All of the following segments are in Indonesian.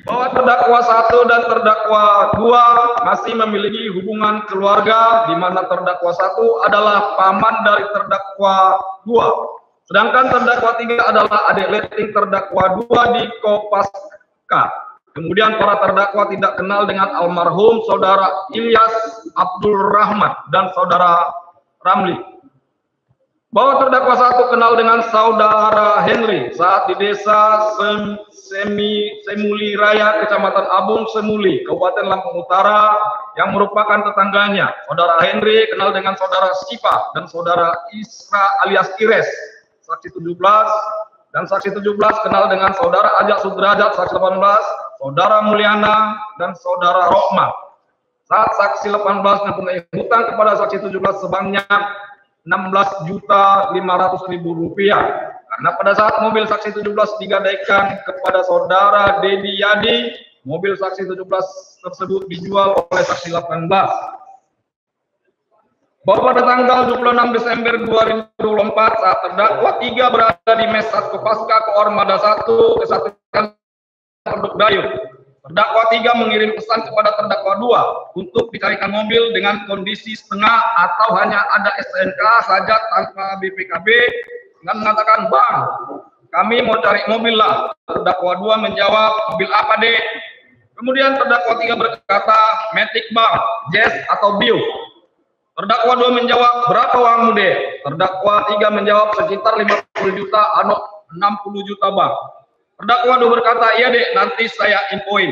bahwa terdakwa 1 dan terdakwa 2 masih memiliki hubungan keluarga, di mana terdakwa 1 adalah paman dari terdakwa 2, sedangkan terdakwa 3 adalah adik leting terdakwa 2 di Kopaska. Kemudian para terdakwa tidak kenal dengan almarhum saudara Ilyas Abdul Rahman dan saudara Ramli. Bahwa terdakwa 1 kenal dengan saudara Henry saat di desa Semuli Raya, Kecamatan Abung Semuli, Kabupaten Lampung Utara, yang merupakan tetangganya. Saudara Henry kenal dengan saudara Sipa dan saudara Isra alias Ires, saksi 17, dan saksi 17 kenal dengan saudara Ajak Sudrajat, saksi 18, saudara Mulyana, dan saudara Rohman. Saat saksi 18 mempunyai hutang kepada saksi 17 sebanyak Rp16.500.000, karena pada saat mobil saksi 17 digadaikan kepada saudara Dedi Yadi, mobil saksi 17 tersebut dijual oleh saksi 18. Bahwa pada tanggal 26 Desember 2024 saat terdakwa 3 berada di mes Kopaska Koarmada 1 Kesatuan Pondok Dayu, terdakwa 3 mengirim pesan kepada terdakwa 2 untuk dicarikan mobil dengan kondisi setengah atau hanya ada STNK saja tanpa BPKB, dengan mengatakan, "Bang, kami mau cari mobil lah." Terdakwa 2 menjawab, "Mobil apa, Dek?" Kemudian terdakwa 3 berkata, "Matic, Bang, Jazz atau Bio." Terdakwa 2 menjawab, "Berapa uangmu, Dek?" Terdakwa 3 menjawab, "Sekitar 50 juta, 60 juta, Bang." Terdakwa 2 berkata, "Iya, Dek, nanti saya infoin."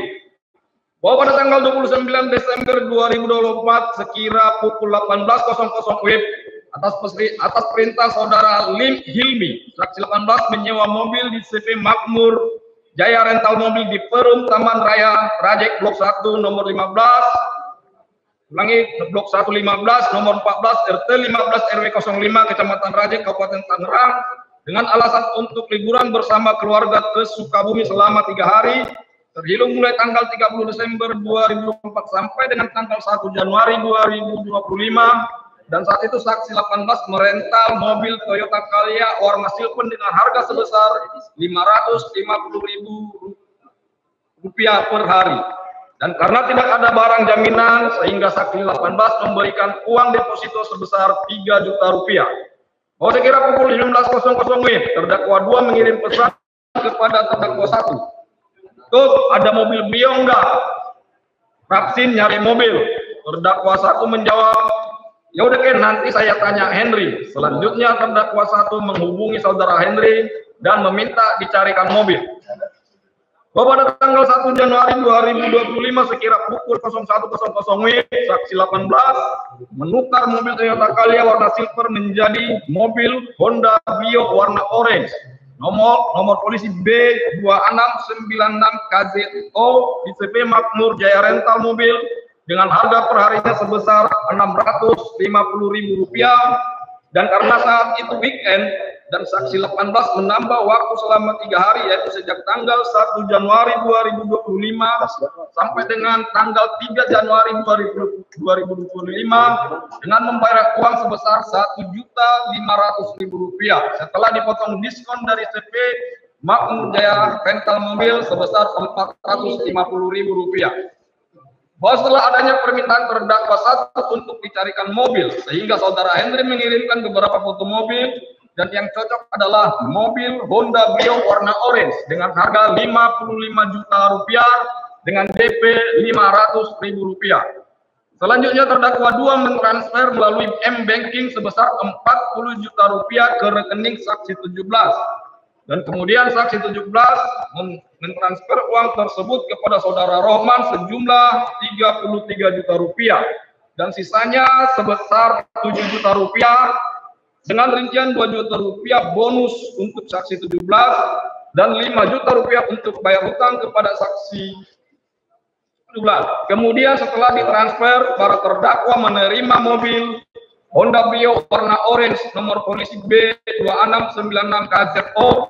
Bahwa pada tanggal 29 Desember 2024 sekira pukul 18.00 WIB atas perintah saudara Lim Hilmi, saksi 18 menyewa mobil di CP Makmur Jaya Rental Mobil di Perum Taman Raya Rajek Blok 1 nomor 15, Blok 115 nomor 14 RT 15 RW 05 Kecamatan Rajek Kabupaten Tangerang, dengan alasan untuk liburan bersama keluarga ke Sukabumi selama 3 hari terhitung mulai tanggal 30 Desember 2024 sampai dengan tanggal 1 Januari 2025. Dan saat itu saksi 18 merental mobil Toyota Calya warna silver dengan harga sebesar Rp550.000 per hari. Dan karena tidak ada barang jaminan sehingga saksi 18 memberikan uang deposito sebesar Rp3 juta. Bahwa sekira pukul 19.00 WIB, terdakwa 2 mengirim pesan kepada terdakwa 1. "Tuh, ada mobil Brio enggak? Vaksin nyari mobil." Terdakwa 1 menjawab, "Ya udah, Ken, nanti saya tanya Henry." Selanjutnya terdakwa 1 menghubungi saudara Henry dan meminta dicarikan mobil. Bahwa pada tanggal 1 Januari 2025 sekira pukul 01.00 WIB, saksi 18 menukar mobil Toyota Calya warna silver menjadi mobil Honda Bio warna orange nomor polisi B2696 KZO di CP Makmur Jaya Rental Mobil dengan harga perharinya sebesar Rp650.000. Dan karena saat itu weekend dan saksi 18 menambah waktu selama 3 hari, yaitu sejak tanggal 1 Januari 2025 sampai dengan tanggal 3 Januari 2025 dengan membayar uang sebesar Rp1.500.000 setelah dipotong diskon dari CP Makmur Jaya Rental Mobil sebesar Rp450.000. Bahwa setelah adanya permintaan terdakwa 1 untuk dicarikan mobil, sehingga saudara Henry mengirimkan beberapa foto mobil, dan yang cocok adalah mobil Honda Brio warna orange dengan harga Rp55 juta dengan DP Rp500.000. Selanjutnya terdakwa 2 mentransfer melalui M-Banking sebesar Rp40 juta ke rekening saksi 17. Dan kemudian saksi 17 mentransfer uang tersebut kepada saudara Rohman sejumlah Rp33 juta dan sisanya sebesar Rp7 juta dengan rincian Rp2 juta bonus untuk saksi 17 dan Rp5 juta untuk bayar hutang kepada saksi 17. Kemudian setelah ditransfer, para terdakwa menerima mobil Honda Brio warna orange nomor polisi B2696 KZO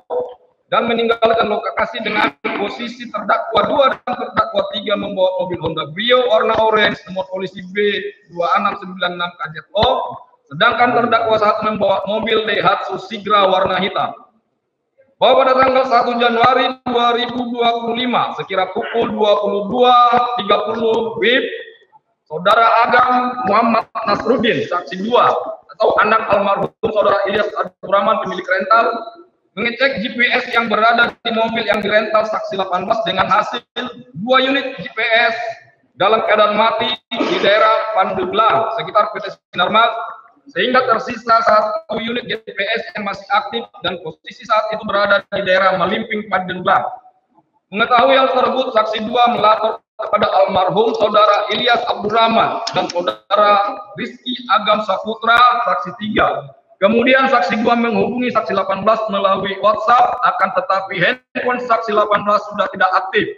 dan meninggalkan lokasi dengan posisi terdakwa 2 dan terdakwa 3 membawa mobil Honda Brio warna orange nomor polisi B2696 KZO, sedangkan terdakwa 1 membawa mobil Daihatsu Sigra warna hitam. bahwa pada tanggal 1 Januari 2025 sekira pukul 22.30 WIB, Saudara Agam Muhammad Nasruddin, saksi 2 atau anak almarhum Saudara Ilyas Abdurrahman pemilik rental, mengecek GPS yang berada di mobil yang dirental saksi 18 dengan hasil 2 unit GPS dalam keadaan mati di daerah Pandeglang sekitar PT Sinarmas, sehingga tersisa 1 unit GPS yang masih aktif dan posisi saat itu berada di daerah Malimping, Pandeglang. Mengetahui hal tersebut, saksi 2 melapor kepada almarhum Saudara Ilyas Abdurrahman dan Saudara Rizky Agam Saputra, saksi 3. Kemudian saksi 2 menghubungi saksi 18 melalui WhatsApp, akan tetapi handphone saksi 18 sudah tidak aktif.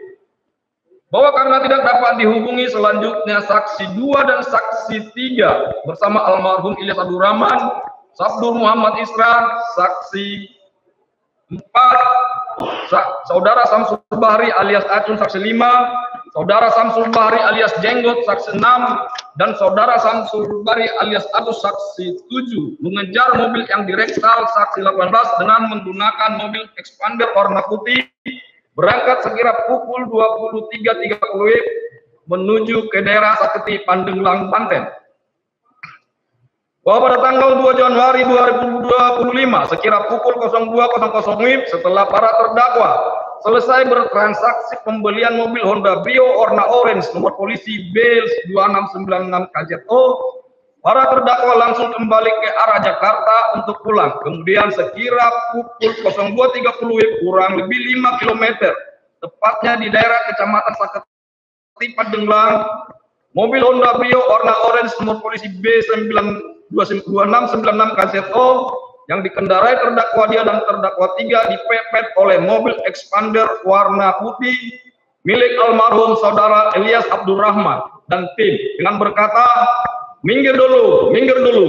Bahwa karena tidak dapat dihubungi, selanjutnya saksi 2 dan saksi 3 bersama almarhum Ilyas Abdurrahman, Sabdur Muhammad Israr, saksi 4, Saudara Samsul Bahri alias Acun, saksi 5, Saudara Samsul Bahri alias Jenggot, saksi 6, dan Saudara Samsul Bahri alias Agus, saksi 7, mengejar mobil yang direktal saksi 18 dengan menggunakan mobil expander warna putih, berangkat sekira pukul 23.30 menuju ke daerah Saketi, Pandeglang, Banten. Bahwa pada tanggal 2 Januari 2025 sekira pukul 02.00 WIB, setelah para terdakwa selesai bertransaksi pembelian mobil Honda Brio warna orange nomor polisi B2696 KZO, para terdakwa langsung kembali ke arah Jakarta untuk pulang. Kemudian sekira pukul 02.30 WIB, kurang lebih 5 km, tepatnya di daerah Kecamatan Saketi, Pandeglang, mobil Honda Brio warna orange nomor polisi B2696 KZO yang dikendarai terdakwa dia dan terdakwa 3 dipepet oleh mobil expander warna putih milik almarhum Saudara Ilyas Abdurrahman dan tim dengan berkata, minggir dulu, minggir dulu.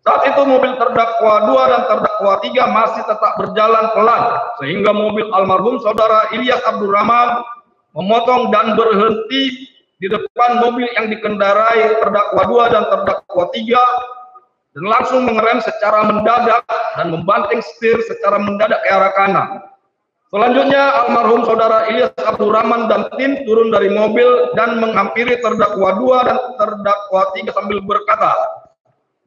Saat itu mobil terdakwa 2 dan terdakwa 3 masih tetap berjalan pelan, sehingga mobil almarhum Saudara Ilyas Abdurrahman memotong dan berhenti di depan mobil yang dikendarai terdakwa 2 dan terdakwa 3 dan langsung mengerem secara mendadak dan membanting setir secara mendadak ke arah kanan. Selanjutnya almarhum Saudara Ilyas Abdurrahman dan tim turun dari mobil dan menghampiri terdakwa 2 dan terdakwa 3 sambil berkata,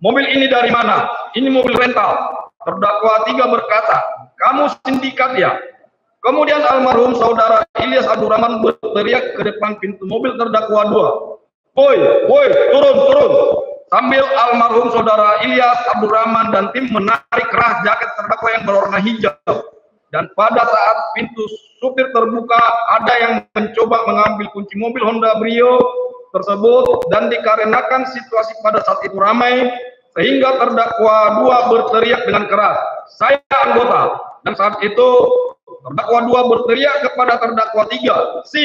mobil ini dari mana? Ini mobil rental. Terdakwa 3 berkata, kamu sindikat ya? Kemudian almarhum Saudara Ilyas Abdurrahman berteriak ke depan pintu mobil terdakwa 2, woi, woi, turun, turun. Sambil almarhum Saudara Ilyas Abdurrahman dan tim menarik kerah jaket terdakwa yang berwarna hijau. Dan pada saat pintu supir terbuka, ada yang mencoba mengambil kunci mobil Honda Brio tersebut, dan dikarenakan situasi pada saat itu ramai, sehingga terdakwa 2 berteriak dengan keras, saya anggota. Dan saat itu terdakwa 2 berteriak kepada terdakwa 3, si,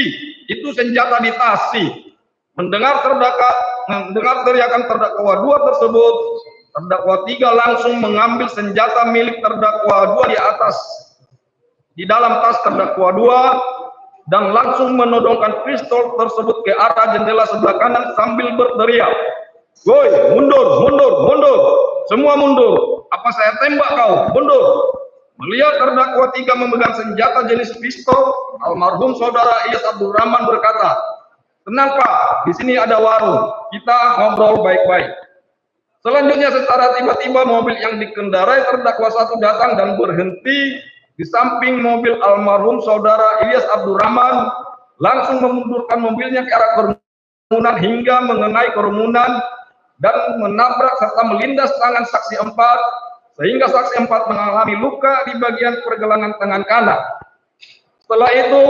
itu senjata di tas, si. Mendengar teriakan terdakwa 2 tersebut, terdakwa 3 langsung mengambil senjata milik terdakwa 2 di dalam tas terdakwa 2 dan langsung menodongkan pistol tersebut ke arah jendela sebelah kanan sambil berteriak, woi, mundur, mundur, mundur, semua mundur, apa saya tembak kau, mundur. Melihat terdakwa 3 memegang senjata jenis pistol, almarhum Saudara Ilyas Abdurrahman berkata, tenang Pak, di sini ada warung, kita ngobrol baik-baik. Selanjutnya secara tiba-tiba mobil yang dikendarai terdakwa 1 datang dan berhenti di samping mobil almarhum Saudara Ilyas Abdurrahman, langsung memundurkan mobilnya ke arah kerumunan hingga mengenai kerumunan dan menabrak serta melindas tangan saksi 4, sehingga saksi 4 mengalami luka di bagian pergelangan tangan kanan. Setelah itu,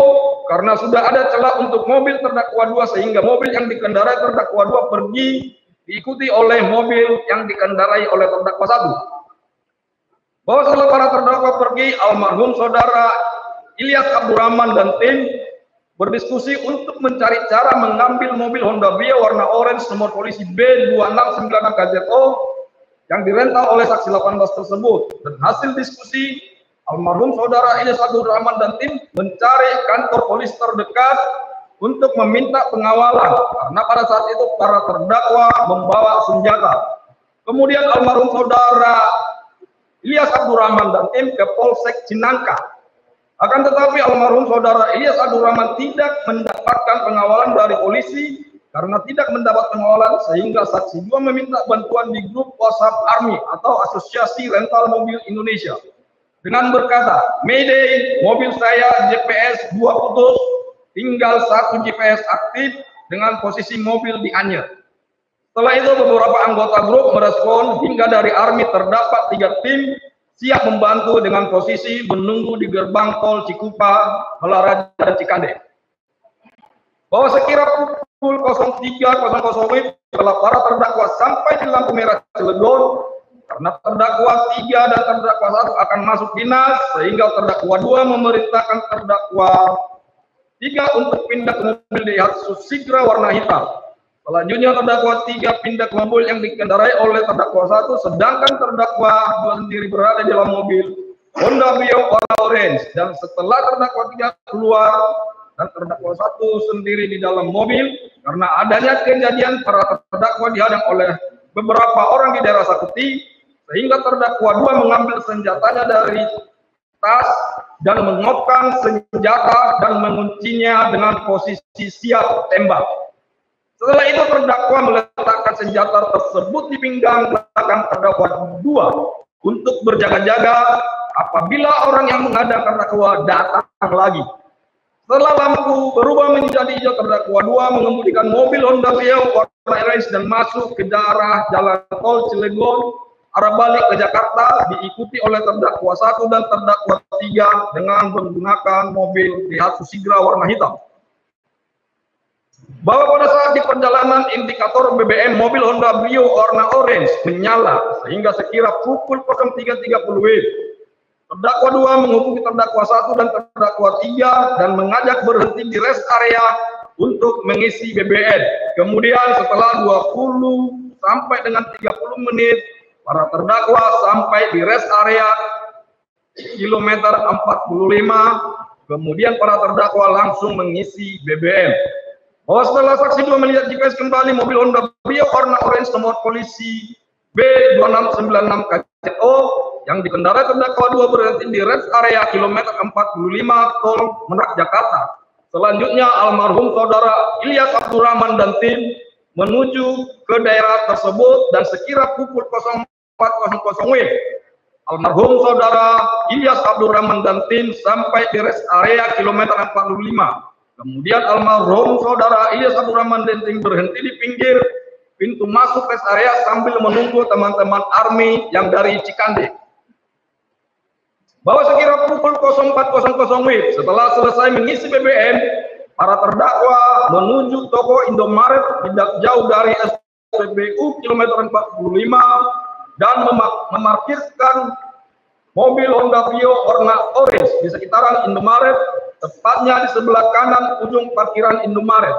karena sudah ada celah untuk mobil terdakwa 2, sehingga mobil yang dikendarai terdakwa 2 pergi diikuti oleh mobil yang dikendarai oleh terdakwa 1. Bahwa setelah para terdakwa pergi, almarhum Saudara Ilyas Abdurrahman dan tim berdiskusi untuk mencari cara mengambil mobil Honda Brio warna orange nomor polisi B2696 KZO yang dirental oleh saksi 18 tersebut. Dan hasil diskusi, almarhum Saudara Ilyas Abdurrahman dan tim mencari kantor polisi terdekat untuk meminta pengawalan, karena pada saat itu para terdakwa membawa senjata. Kemudian almarhum Saudara Ilyas Abdurrahman dan tim ke Polsek Cinangka. Akan tetapi almarhum saudara Ilyas Abdurrahman tidak mendapatkan pengawalan dari polisi karena tidak mendapat pengawalan, sehingga saksi 2 meminta bantuan di grup WhatsApp ARMY atau Asosiasi Rental Mobil Indonesia dengan berkata, "Mayday, mobil saya GPS 2 putus, tinggal 1 GPS aktif dengan posisi mobil di Anyer." Setelah itu beberapa anggota grup merespon hingga dari ARMY terdapat 3 tim siap membantu dengan posisi menunggu di gerbang tol Cikupa, Balaraja, dan Cikande. Bahwa sekira pukul 03.00 setelah para terdakwa sampai di lampu merah Cilegon, karena terdakwa 3 dan terdakwa 1 akan masuk dinas, sehingga terdakwa 2 memerintahkan terdakwa 3 untuk pindah ke mobil Daihatsu Sigra warna hitam. Selanjutnya terdakwa 3 pindah ke mobil yang dikendarai oleh terdakwa 1, sedangkan terdakwa 2 sendiri berada di dalam mobil Honda Brio warna orange. Dan setelah terdakwa 3 keluar dan terdakwa 1 sendiri di dalam mobil, karena adanya kejadian para terdakwa dihadang oleh beberapa orang di daerah Sakuti, sehingga terdakwa 2 mengambil senjatanya dari tas dan mengopkan senjata dan menguncinya dengan posisi siap tembak. Setelah itu terdakwa meletakkan senjata tersebut di pinggang belakang terdakwa 2 untuk berjaga-jaga apabila orang yang menghadang terdakwa datang lagi. Setelah lampu berubah menjadi hijau, terdakwa 2 mengemudikan mobil Honda Brio warna orange dan masuk ke daerah jalan tol Cilegon arah balik ke Jakarta, diikuti oleh terdakwa 1 dan terdakwa 3 dengan menggunakan mobil Daihatsu Sigra warna hitam. Bahwa pada saat di perjalanan indikator BBM mobil Honda Brio warna orange menyala, sehingga sekira pukul 03.30 WIB, terdakwa 2 menghubungi terdakwa 1 dan terdakwa 3 dan mengajak berhenti di rest area untuk mengisi BBM. Kemudian setelah 20 sampai dengan 30 menit, para terdakwa sampai di rest area kilometer 45, kemudian para terdakwa langsung mengisi BBM. Bahwa setelah saksi 2 melihat GPS kembali mobil Honda Brio warna orange nomor polisi B2696 KCO yang dikendarai terdakwa 2 berhenti di rest area kilometer 45 tol Merak Jakarta. Selanjutnya almarhum saudara Ilyas Abdurrahman dan tim menuju ke daerah tersebut dan sekira pukul 04.00 WIB, almarhum saudara Ilyas Abdurrahman dan tim sampai di rest area kilometer 45. Kemudian almarhum saudara Ilyas Abdurrahman dan tim berhenti di pinggir pintu masuk rest area sambil menunggu teman-teman ARMY yang dari Cikande. Bahwa sekira pukul 04.00 WIB, setelah selesai mengisi BBM, para terdakwa menuju toko Indomaret tidak jauh dari SPBU kilometer 45 dan memarkirkan mobil Honda Brio warna orange di sekitaran Indomaret, tepatnya di sebelah kanan ujung parkiran Indomaret.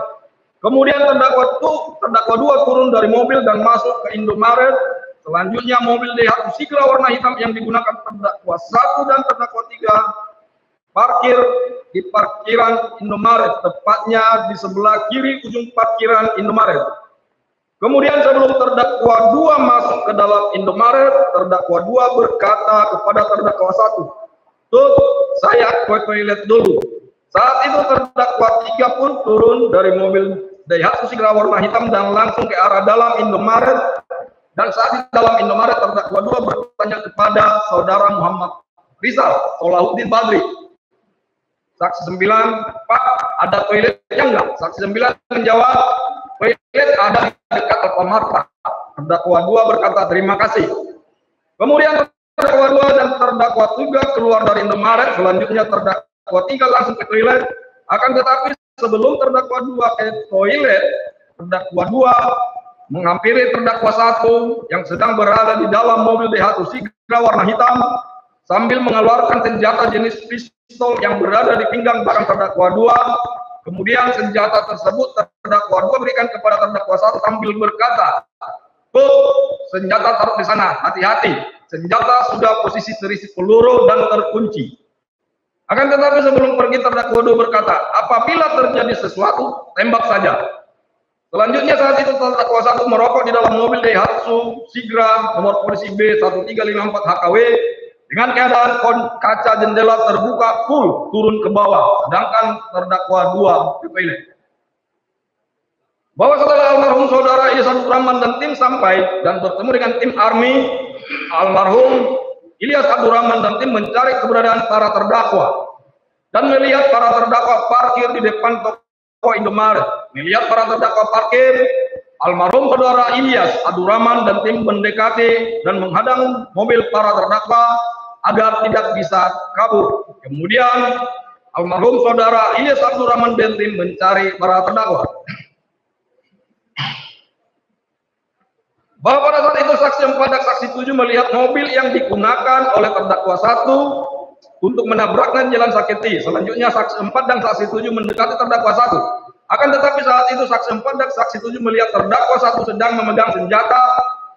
Kemudian terdakwa 2 turun dari mobil dan masuk ke Indomaret. Selanjutnya mobil Daihatsu Sigra warna hitam yang digunakan terdakwa 1 dan terdakwa 3 parkir di parkiran Indomaret, tepatnya di sebelah kiri ujung parkiran Indomaret. Kemudian sebelum terdakwa 2 masuk ke dalam Indomaret, terdakwa 2 berkata kepada terdakwa 1, "Tut, saya ke toilet dulu." Saat itu terdakwa 3 pun turun dari mobil Daihatsu Sigra warna hitam dan langsung ke arah dalam Indomaret. Dan saat di dalam Indomaret, terdakwa 2 bertanya kepada saudara Muhammad Rizal Solahuddin Badri. Saksi 9, "Pak, ada toiletnya enggak?" Saksi 9 menjawab, "Toilet ada di dekat Alfamart, Pak." Terdakwa 2 berkata, "Terima kasih." Kemudian terdakwa 2 dan terdakwa 3 keluar dari Indomaret. Selanjutnya terdakwa 3 langsung ke toilet. Akan tetapi sebelum terdakwa 2 ke toilet, terdakwa 2 menghampiri terdakwa 1 yang sedang berada di dalam mobil Daihatsu Sigra warna hitam sambil mengeluarkan senjata jenis pistol yang berada di pinggang belakang terdakwa 2. Kemudian senjata tersebut terdakwa 2 berikan kepada terdakwa 1 sambil berkata, "Bu, senjata taruh di sana, hati-hati. Senjata sudah posisi terisi peluru dan terkunci." Akan tetapi sebelum pergi terdakwa 2 berkata, "Apabila terjadi sesuatu, tembak saja." Selanjutnya saat itu terdakwa 1 merokok di dalam mobil Daihatsu Sigra nomor polisi B1354 HKW dengan keadaan kaca jendela terbuka full turun ke bawah, sedangkan terdakwa 2 ke toilet. Bahwa setelah almarhum saudara Ilyas Abdurrahman dan tim sampai dan bertemu dengan tim ARMY, almarhum Ilyas Abdurrahman dan tim mencari keberadaan para terdakwa dan melihat para terdakwa parkir di depan toko Indomaret. Melihat para terdakwa parkir, almarhum saudara Ilyas Abdurrahman dan tim mendekati dan menghadang mobil para terdakwa agar tidak bisa kabur. Kemudian almarhum saudara Ilyas Abdurrahman dan tim mencari para terdakwa. Bahwa pada saat itu saksi 4 dan saksi 7 melihat mobil yang digunakan oleh terdakwa 1 untuk menabrakkan jalan Saketi. Selanjutnya saksi 4 dan saksi 7 mendekati terdakwa 1. Akan tetapi saat itu saksi 4 dan saksi 7 melihat terdakwa 1 sedang memegang senjata,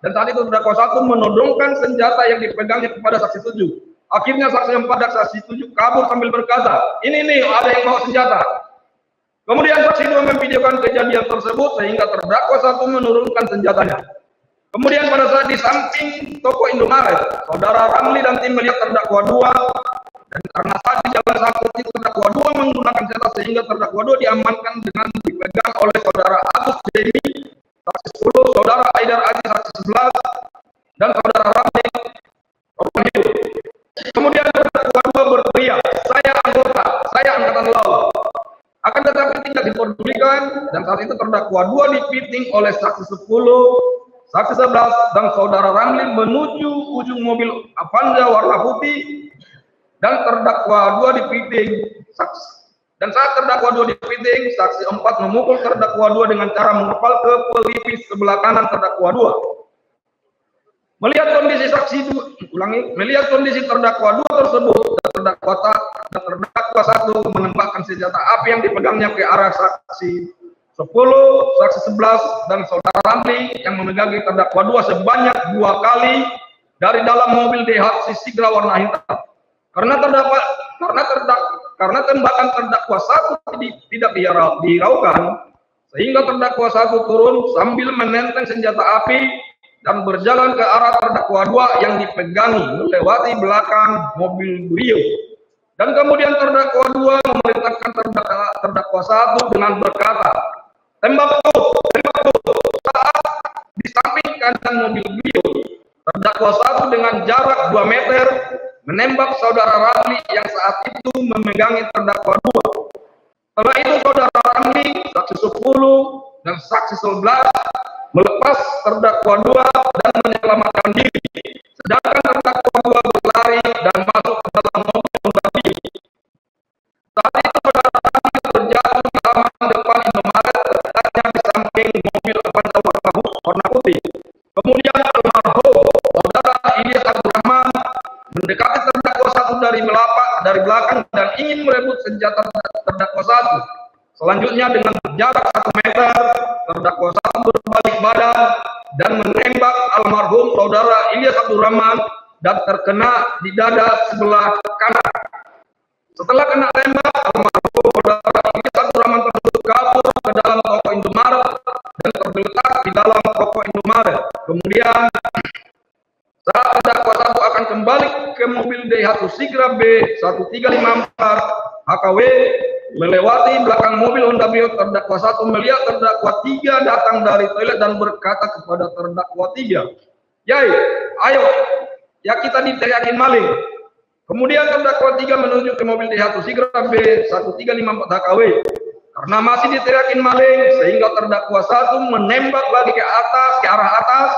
dan saat itu terdakwa 1 menodongkan senjata yang dipegangnya kepada saksi 7. Akhirnya saksi 4 dan saksi 7 kabur sambil berkata, ini nih ada yang bawa senjata. Kemudian saksi 2 memvideokan kejadian tersebut sehingga terdakwa 1 menurunkan senjatanya. Kemudian pada saat di samping toko Indomaret, saudara Ramli dan tim melihat terdakwa 2, dan karena saat di jalan Saketi terdakwa 2 menggunakan senjata sehingga terdakwa 2 diamankan dengan dipegang oleh saudara Agus Demi, saksi 10, saudara Aidar Aziz, saksi 11, dan saudara Ramli korban hidup. Kemudian terdakwa 2 berteriak, saya anggota, saya angkatan laut. Akan tetapi tidak diperdulikan, dan saat itu terdakwa 2 dipiting oleh saksi 10, saksi 11 dan saudara Ramli menuju ujung mobil Avanza warna putih, dan terdakwa 2 dipiting. Dan saat terdakwa 2 dipiting, saksi 4 memukul terdakwa 2 dengan cara mengepal ke pelipis sebelah kanan terdakwa 2. Melihat kondisi saksi 2, melihat kondisi terdakwa 2 tersebut, dan terdakwa 1 menembakkan senjata api yang dipegangnya ke arah saksi 10, saksi 11 dan saudara Ramli yang memegangi terdakwa 2 sebanyak 2 kali dari dalam mobil Daihatsu Sigra warna hitam. Karena tembakan terdakwa 1 tidak dihiraukan, sehingga terdakwa 1 turun sambil menenteng senjata api dan berjalan ke arah terdakwa 2 yang dipegangi melewati belakang mobil beliau. Dan kemudian terdakwa 2 memerintahkan terdakwa 1 dengan berkata, tembak tuh. Saat di samping kanan mobil beliau, terdakwa 1 dengan jarak 2 meter menembak saudara Ramli yang saat itu memegangi terdakwa 2. Setelah itu saudara Ramli, saksi 10 dan saksi 11 melepas terdakwa 2 dan menyelamatkan diri, sedangkan terdakwa 2 berlari dan masuk ke dalam mobil Honda. Saat itu saudara Ramli terjatuh di halaman depan Indomaret, tepatnya di samping mobil Avanza warna putih. Kemudian almarhum saudara Ilyas Abdurrahman mendekati terdakwa 1 dari belakang dan ingin merebut senjata terdakwa 1. Selanjutnya dengan jarak 1 meter, terdakwa 1 berbalik badan dan menembak almarhum saudara Ilyas Abdurrahman dan terkena di dada sebelah kanan. Setelah kena tembak, almarhum saudara Ilyas Abdurrahman tersebut kabur ke dalam toko Indomaret dan tergeletak di dalam toko Indomaret. Kemudian saat terdakwa 1 akan kembali ke mobil Daihatsu Sigra B1354 HKW melewati belakang mobil Honda Bio, terdakwa 1 melihat terdakwa 3 datang dari toilet dan berkata kepada terdakwa 3, "Yai, ayo, ya kita diteriakin maling." Kemudian terdakwa 3 menuju ke mobil Daihatsu Sigra B1354 HKW. Karena masih diteriakin maling, sehingga terdakwa 1 menembak lagi ke arah atas,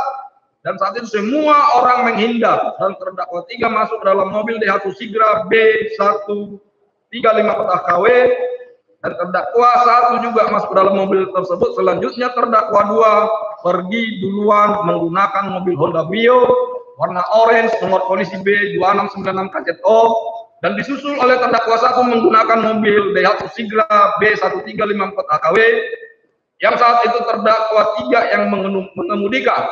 dan saat itu semua orang menghindar, dan terdakwa 3 masuk dalam mobil Daihatsu Sigra B1354 HKW, dan terdakwa 1 juga masuk dalam mobil tersebut. Selanjutnya terdakwa 2 pergi duluan menggunakan mobil Honda Brio warna orange nomor polisi B2696 KZO, dan disusul oleh terdakwa 1 menggunakan mobil Daihatsu Sigra B1354 HKW yang saat itu terdakwa 3 yang mengemudikan.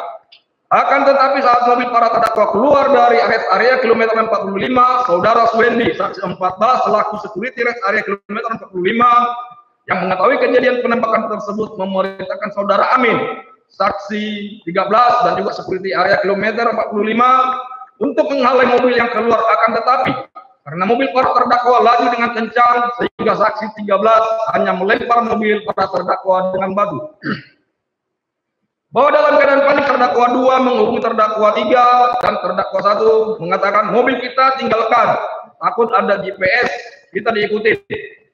Akan tetapi saat mobil para terdakwa keluar dari rest area kilometer 45, saudara Swendi, saksi 14 selaku security rest area kilometer 45, Yang mengetahui kejadian penembakan tersebut memerintahkan saudara Amin, saksi 13 dan juga security area kilometer 45 untuk menghalau mobil yang keluar, akan tetapi karena mobil para terdakwa laju dengan kencang sehingga saksi 13 hanya melempar mobil para terdakwa dengan batu. Bahwa dalam keadaan panik terdakwa 2 menghubungi terdakwa 3 dan terdakwa 1 mengatakan mobil kita tinggalkan, takut ada GPS, kita diikuti.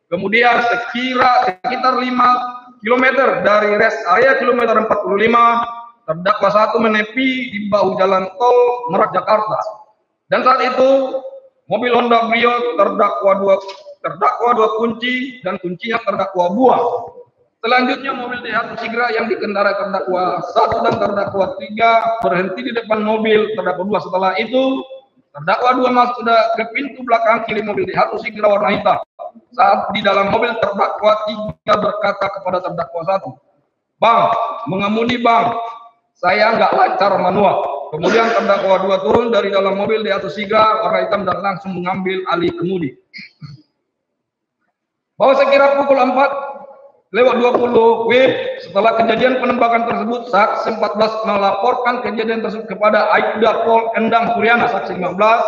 Kemudian sekitar 5 km dari rest area kilometer 45, terdakwa 1 menepi di bahu jalan tol Merak Jakarta. Dan saat itu mobil Honda Brio terdakwa 2 kunci dan kuncinya terdakwa buang. Selanjutnya mobil Daihatsu Sigra yang dikendarai terdakwa 1 dan terdakwa 3 berhenti di depan mobil terdakwa 2. Setelah itu terdakwa 2 masuk ke pintu belakang kiri mobil Daihatsu Sigra warna hitam. Saat di dalam mobil terdakwa 3 berkata kepada terdakwa 1, "Bang, mengemudi bang, saya nggak lancar manual." Kemudian terdakwa 2 turun dari dalam mobil Daihatsu Sigra warna hitam dan langsung mengambil alih kemudi. Bahwa sekira pukul 4:20 WIB setelah kejadian penembakan tersebut, saksi 14 melaporkan kejadian tersebut kepada Aibda Pol Endang Suryana, saksi 15,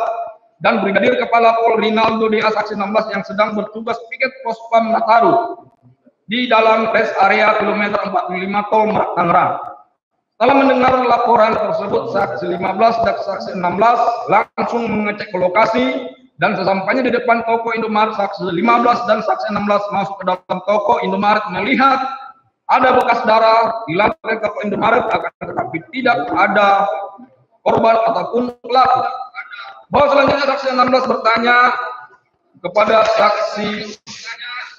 dan Brigadir Kepala Pol Rinaldo DA, saksi 16 yang sedang bertugas piket Pospam Nataru di dalam rest area kilometer 45 tol Merak Tangerang. Setelah mendengar laporan tersebut, saksi 15 dan saksi 16 langsung mengecek ke lokasi, dan sesampainya di depan toko Indomaret, saksi 15 dan saksi 16 masuk ke dalam toko Indomaret melihat ada bekas darah di lantai toko Indomaret, akan tetapi tidak ada korban ataupun pelaku. Bahwa selanjutnya saksi 16 bertanya kepada saksi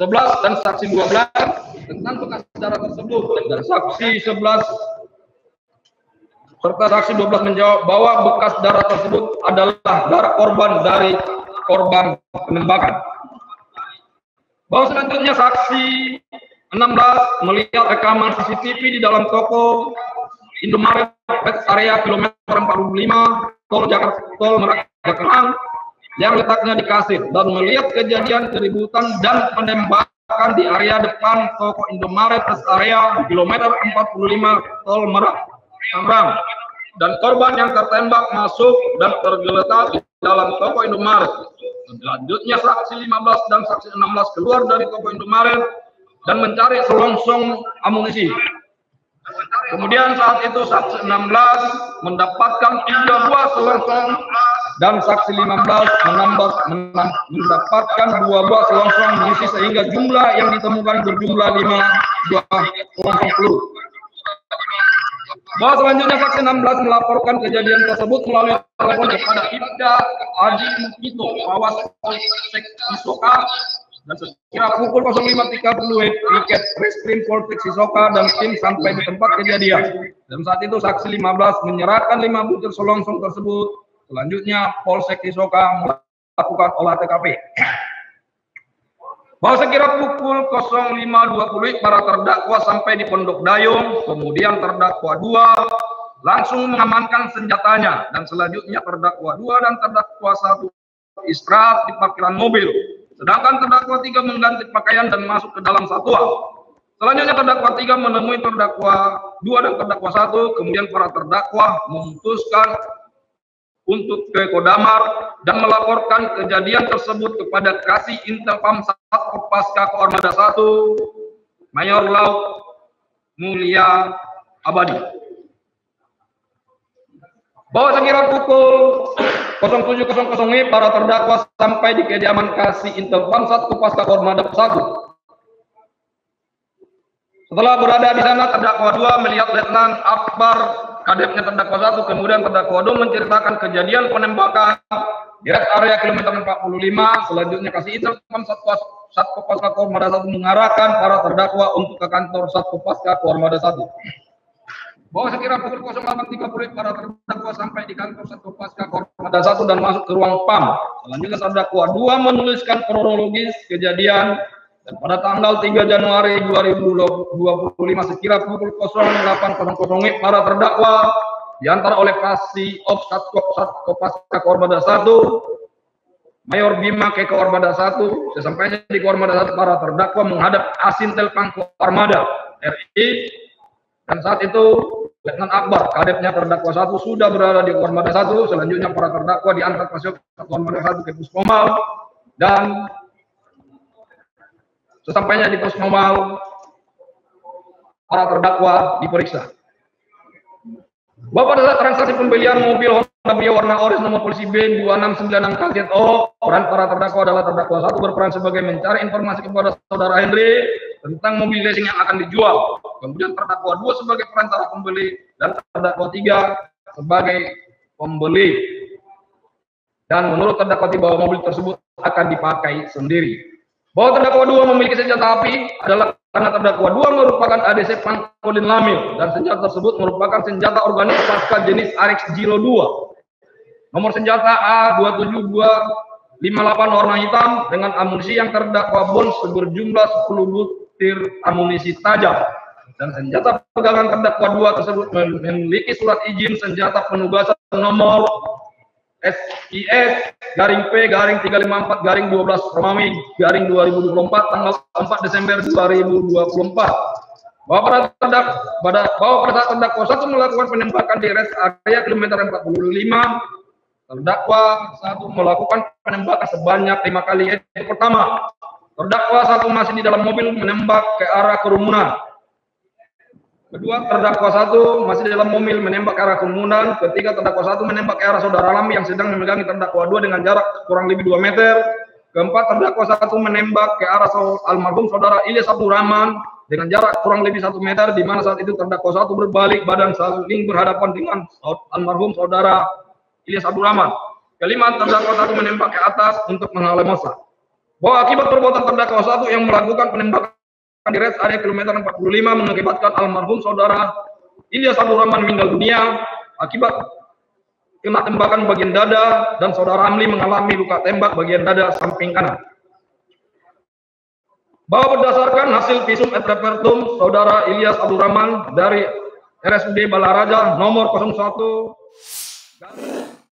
11 dan saksi 12 tentang bekas darah tersebut, dan saksi 11 serta saksi 12 menjawab bahwa bekas darah tersebut adalah darah korban dari korban penembakan. Bahwa selanjutnya saksi 16 melihat rekaman CCTV di dalam toko Indomaret area kilometer 45 tol Merak Jakarta yang letaknya di Kasir, dan melihat kejadian keributan dan penembakan di area depan toko Indomaret area kilometer 45 tol Merak Tangerang, dan korban yang tertembak masuk dan tergeletak di dalam toko Indomaret. Selanjutnya saksi 15 dan saksi 16 keluar dari toko Indomaret dan mencari selongsong amunisi. Kemudian saat itu saksi 16 mendapatkan 3 buah selongsong dan saksi 15 mendapatkan 2 buah selongsong amunisi, sehingga jumlah yang ditemukan berjumlah 5 buah selongsong peluru. Bahwa selanjutnya saksi 16 melaporkan kejadian tersebut melalui telepon kepada Ibda Adi Mukito, Awas Polsek Sisoka, dan sekira pukul 05.30 tiket Reskrim Polsek Sisoka dan tim sampai di tempat kejadian. Dan saat itu saksi 15 menyerahkan 5 butir selongsong tersebut. Selanjutnya Polsek Sisoka melakukan olah TKP. Bahwa sekira pukul 05.20 para terdakwa sampai di Pondok Dayung, kemudian terdakwa 2 langsung mengamankan senjatanya, dan selanjutnya terdakwa 2 dan terdakwa 1 istirahat di parkiran mobil, sedangkan terdakwa 3 mengganti pakaian dan masuk ke dalam satuan. Selanjutnya terdakwa 3 menemui terdakwa 2 dan terdakwa 1, kemudian para terdakwa memutuskan untuk ke Kodamar dan melaporkan kejadian tersebut kepada Kasih Intelpam Satkopaska Koarmada 1 Mayor Laut Mulia Abadi. Bahwa sekira pukul 07.00 para terdakwa sampai di kediaman Kasih Intelpam Satkopaska Koarmada 1. Setelah berada di sana, terdakwa 2 melihat Letnan Akbar, kadepnya terdakwa 1, kemudian terdakwa 2 menceritakan kejadian penembakan di area kilometer 45. Selanjutnya Kasih Intelpam Satkopaska Koarmada 1 mengarahkan para terdakwa untuk ke kantor Satkopaska Koarmada 1. Bahwa sekira pukul 08.30 para terdakwa sampai di kantor Satkopaska Koarmada 1 dan masuk ke ruang PAM. Selanjutnya terdakwa 2 menuliskan kronologis kejadian. Dan pada tanggal 3 Januari 2025 sekira pukul 08.00 para terdakwa diantar oleh Kasih Ops Satkopaska Koarmada 1 Mayor Bima ke Koarmada 1. Sesampainya di Koarmada 1, para terdakwa menghadap Asintel Pangko Armada RI, dan saat itu Letnan Akbar, kadetnya terdakwa 1, sudah berada di Koarmada 1. Selanjutnya para terdakwa diantar ke Koarmada 1 ke Puskomal, dan sesampainya di Puskomal, para terdakwa diperiksa. Bahwa pada saat transaksi pembelian mobil Honda Brio warna orange nomor polisi B2696 KZO, peran para terdakwa adalah terdakwa 1 berperan sebagai mencari informasi kepada saudara Henry tentang mobil leasing yang akan dijual. Kemudian terdakwa 2 sebagai perantara pembeli dan terdakwa 3 sebagai pembeli. Dan menurut terdakwa 3 bahwa mobil tersebut akan dipakai sendiri. Bahwa terdakwa 2 memiliki senjata api adalah karena terdakwa 2 merupakan ADC Pangkolin Lamil, dan senjata tersebut merupakan senjata organik pasca jenis RX Giro 2. Nomor senjata A27258 warna hitam dengan amunisi yang terdakwa bons berjumlah 10 butir amunisi tajam. Dan senjata pegangan terdakwa 2 tersebut memiliki surat izin senjata penugasan nomor SIS-P-354-12 Romawi-2024 tanggal 4 Desember 2024. Bahwa pada saat terdakwa 1 melakukan penembakan di rest area kilometer 45, terdakwa 1 melakukan penembakan sebanyak 5 kali. Yang pertama, terdakwa 1 masih di dalam mobil menembak ke arah kerumunan. Kedua, terdakwa 1 masih di dalam mobil menembak ke arah kerumunan. Ketiga, terdakwa 1 menembak ke arah saudara Lami yang sedang memegangi terdakwa 2 dengan jarak kurang lebih 2 meter. Keempat, terdakwa 1 menembak ke arah almarhum saudara Ilyas Abdurrahman dengan jarak kurang lebih 1 meter, di mana saat itu terdakwa 1 berbalik badan saling berhadapan dengan almarhum saudara Ilyas Abdurrahman. Kelima, terdakwa 1 menembak ke atas untuk menghalau massa. Bahwa akibat perbuatan terdakwa 1 yang melakukan penembakan di rest area kilometer 45 mengakibatkan almarhum saudara Ilyas Abdurrahman meninggal dunia akibat kena tembakan bagian dada, dan saudara Amli mengalami luka tembak bagian dada samping kanan. Bahwa berdasarkan hasil visum et repertum saudara Ilyas Abdurrahman dari RSUD Balaraja nomor 01